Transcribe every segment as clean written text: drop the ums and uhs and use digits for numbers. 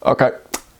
Okay,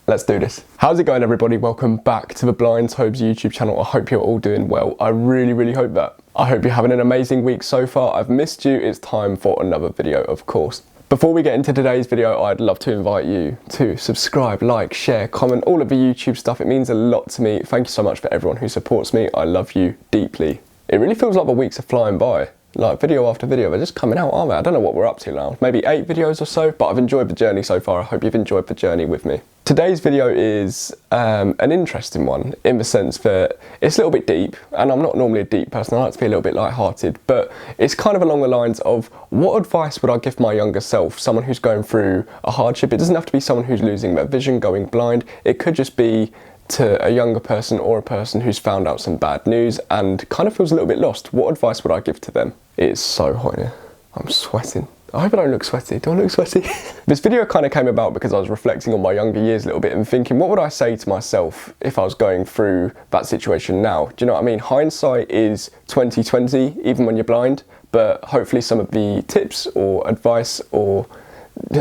let's do this. How's it going, everybody? Welcome back to the Blind Tobes YouTube channel. I hope you're all doing well. I really hope that. I hope you're having an amazing week so far. I've missed you. It's time for another video, of course. Before we get into today's video, I'd love to invite you to subscribe, like, share, comment, all of the YouTube stuff. It means a lot to me. Thank you so much for everyone who supports me. I love you deeply. It really feels like the weeks are flying by. Like video after video, they're just coming out, aren't they? I don't know what we're up to now. Maybe 8 videos or so, but I've enjoyed the journey so far. I hope you've enjoyed the journey with me. Today's video is an interesting one in the sense that it's a little bit deep, and I'm not normally a deep person. I like to be a little bit lighthearted, but it's kind of along the lines of what advice would I give my younger self, someone who's going through a hardship. It doesn't have to be someone who's losing their vision, going blind. It could just be to a younger person or a person who's found out some bad news and kind of feels a little bit lost. What advice would I give to them? It's so hot here. I'm sweating. I hope I don't look sweaty. Do I look sweaty? This video kind of came about because I was reflecting on my younger years a little bit and thinking, what would I say to myself if I was going through that situation now? Do you know what I mean? Hindsight is 20/20, even when you're blind, but hopefully some of the tips or advice or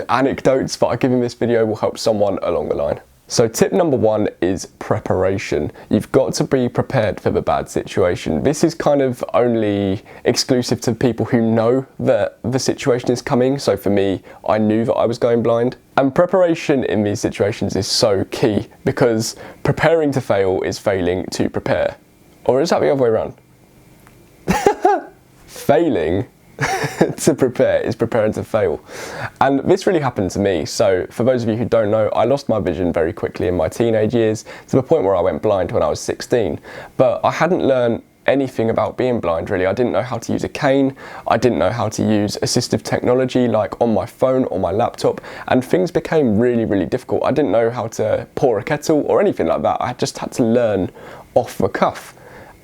anecdotes that I give in this video will help someone along the line. So tip number 1 is preparation. You've got to be prepared for the bad situation. This is kind of only exclusive to people who know that the situation is coming. So for me, I knew that I was going blind. And preparation in these situations is so key because preparing to fail is failing to prepare. Or is that the other way around? Failing to prepare is preparing to fail. And this really happened to me. So for those of you who don't know, I lost my vision very quickly in my teenage years to the point where I went blind when I was 16. But I hadn't learned anything about being blind really. I didn't know how to use a cane. I didn't know how to use assistive technology like on my phone or my laptop, and things became really difficult. I didn't know how to pour a kettle or anything like that. I just had to learn off the cuff.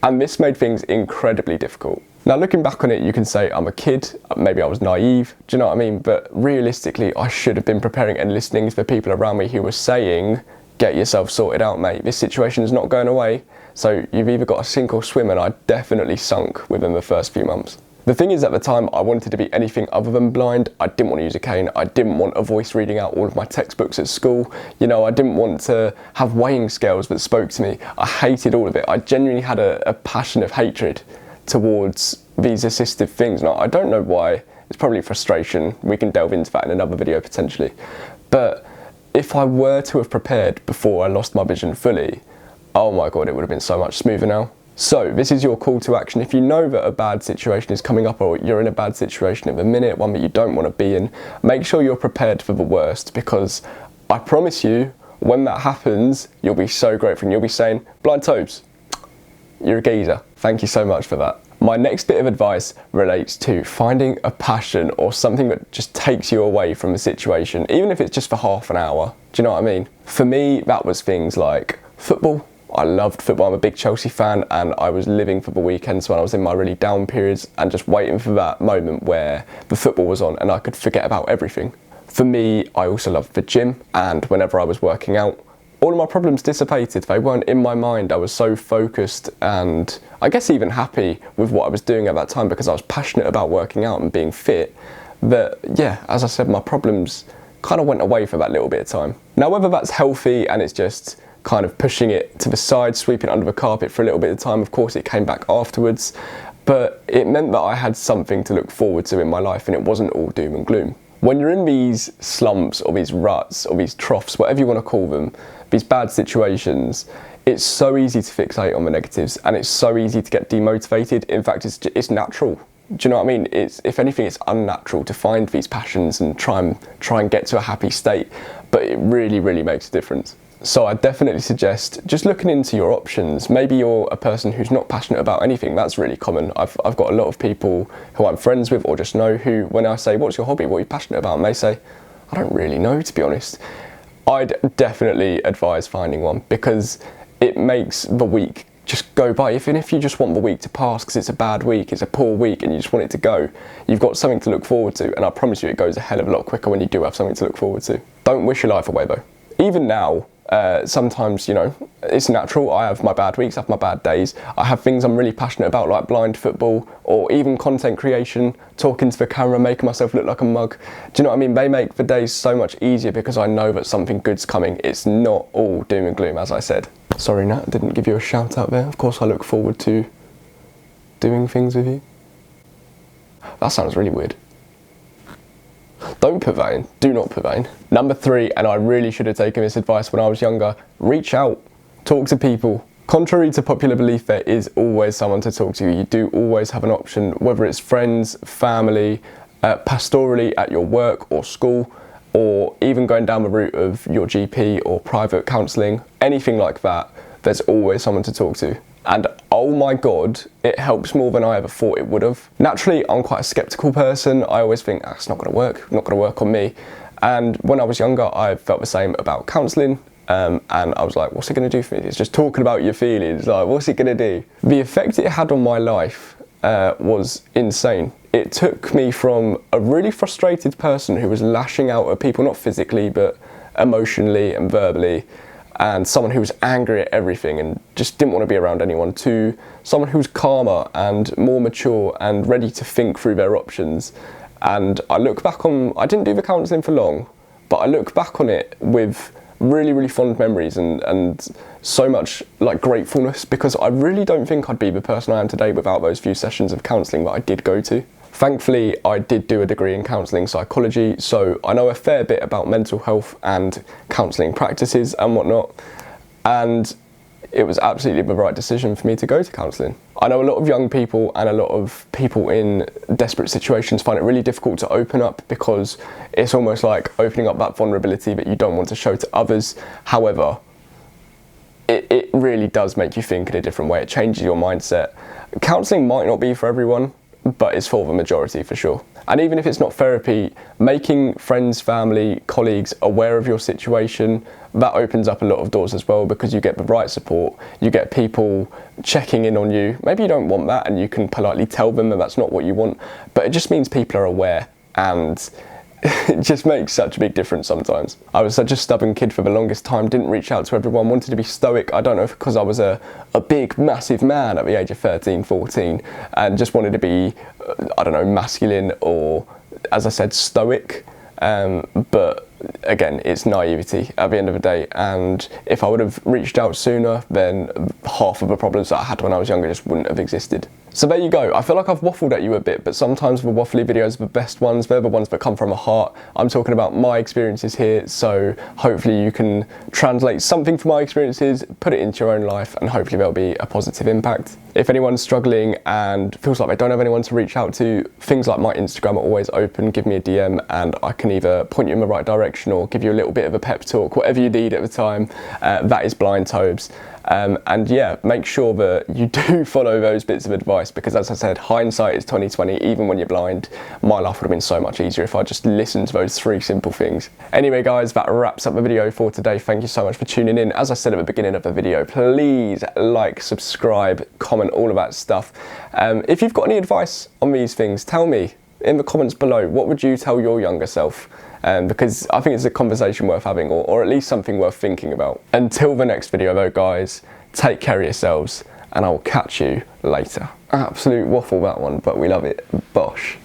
And this made things incredibly difficult. Now looking back on it, you can say I'm a kid, maybe I was naive, do you know what I mean? But realistically, I should have been preparing and listening to the people around me who were saying, get yourself sorted out, mate. This situation is not going away. So you've either got to sink or swim, and I definitely sunk within the first few months. The thing is, at the time, I wanted to be anything other than blind. I didn't want to use a cane. I didn't want a voice reading out all of my textbooks at school. You know, I didn't want to have weighing scales that spoke to me. I hated all of it. I genuinely had a passion of hatred towards these assistive things. Now, I don't know why. It's probably frustration. We can delve into that in another video potentially. But if I were to have prepared before I lost my vision fully, oh my God, it would have been so much smoother now. So this is your call to action. If you know that a bad situation is coming up or you're in a bad situation at the minute, one that you don't want to be in, make sure you're prepared for the worst, because I promise you, when that happens, you'll be so grateful and you'll be saying, Blind Tobes, you're a geezer. Thank you so much for that. My next bit of advice relates to finding a passion or something that just takes you away from the situation, even if it's just for half an hour. Do you know what I mean? For me, that was things like football. I loved football. I'm a big Chelsea fan, and I was living for the weekends when I was in my really down periods and just waiting for that moment where the football was on and I could forget about everything. For me, I also loved the gym, and whenever I was working out, all of my problems dissipated. They weren't in my mind. I was so focused and I guess even happy with what I was doing at that time because I was passionate about working out and being fit that, yeah, as I said, my problems kind of went away for that little bit of time. Now, whether that's healthy and it's just kind of pushing it to the side, sweeping it under the carpet for a little bit of time, of course it came back afterwards, but it meant that I had something to look forward to in my life and it wasn't all doom and gloom. When you're in these slumps or these ruts or these troughs, whatever you want to call them, these bad situations, it's so easy to fixate on the negatives and it's so easy to get demotivated. In fact, it's natural. Do you know what I mean? If anything, it's unnatural to find these passions and try and get to a happy state, but it really makes a difference. So I definitely suggest just looking into your options. Maybe you're a person who's not passionate about anything. That's really common. I've got a lot of people who I'm friends with or just know who, when I say, what's your hobby? What are you passionate about? And they say, I don't really know, to be honest. I'd definitely advise finding one because it makes the week just go by. Even if you just want the week to pass because it's a bad week, it's a poor week and you just want it to go, you've got something to look forward to. And I promise you it goes a hell of a lot quicker when you do have something to look forward to. Don't wish your life away though. even now, sometimes, you know, it's natural. I have my bad weeks, I have my bad days. I have things I'm really passionate about, like blind football, or even content creation, talking to the camera, making myself look like a mug. Do you know what I mean? They make the days so much easier because I know that something good's coming. It's not all doom and gloom, as I said. Sorry, Nat, didn't give you a shout out there. Of course, I look forward to doing things with you. That sounds really weird. Don't put that in. Do not put that in. Number 3, and I really should have taken this advice when I was younger, reach out. Talk to people. Contrary to popular belief, there is always someone to talk to. You do always have an option, whether it's friends, family, pastorally at your work or school, or even going down the route of your GP or private counselling, anything like that, there's always someone to talk to. And oh my God, it helps more than I ever thought it would have. Naturally, I'm quite a skeptical person. I always think, it's not gonna work on me. And when I was younger, I felt the same about counselling. And I was like, what's it gonna do for me? It's just talking about your feelings, like, what's it gonna do? The effect it had on my life was insane. It took me from a really frustrated person who was lashing out at people, not physically, but emotionally and verbally, and someone who was angry at everything and just didn't want to be around anyone, to someone who's calmer and more mature and ready to think through their options. And I look back on, I didn't do the counselling for long, but I look back on it with really, really fond memories and so much like gratefulness, because I really don't think I'd be the person I am today without those few sessions of counselling that I did go to. Thankfully, I did do a degree in counselling psychology, so I know a fair bit about mental health and counselling practices and whatnot, and it was absolutely the right decision for me to go to counselling. I know a lot of young people and a lot of people in desperate situations find it really difficult to open up, because it's almost like opening up that vulnerability that you don't want to show to others. However, it really does make you think in a different way. It changes your mindset. Counselling might not be for everyone, but it's for the majority for sure. And even if it's not therapy, making friends, family, colleagues aware of your situation, that opens up a lot of doors as well, because you get the right support, you get people checking in on you. Maybe you don't want that and you can politely tell them that that's not what you want, but it just means people are aware, and it just makes such a big difference sometimes. I was such a stubborn kid for the longest time, didn't reach out to everyone, wanted to be stoic. I don't know if because I was a big, massive man at the age of 13, 14, and just wanted to be, I don't know, masculine or, as I said, stoic. But again, it's naivety at the end of the day, and if I would have reached out sooner, then half of the problems that I had when I was younger just wouldn't have existed. So there you go. I feel like I've waffled at you a bit, but sometimes the waffly videos are the best ones. They're the ones that come from the heart. I'm talking about my experiences here, so hopefully you can translate something from my experiences, put it into your own life, and hopefully there'll be a positive impact. If anyone's struggling and feels like they don't have anyone to reach out to, things like my Instagram are always open. Give me a DM and I can either point you in the right direction or give you a little bit of a pep talk, whatever you need at the time. That is Blind Tobes. And yeah, make sure that you do follow those bits of advice, because as I said, hindsight is 20/20. Even when you're blind, my life would have been so much easier if I just listened to those 3 simple things. Anyway guys, that wraps up the video for today. Thank you so much for tuning in. As I said at the beginning of the video, please like, subscribe, comment, all of that stuff. If you've got any advice on these things, tell me in the comments below. What would you tell your younger self? Because I think it's a conversation worth having, or at least something worth thinking about. Until the next video though guys, take care of yourselves and I will catch you later. Absolute waffle that one, but we love it. Bosh.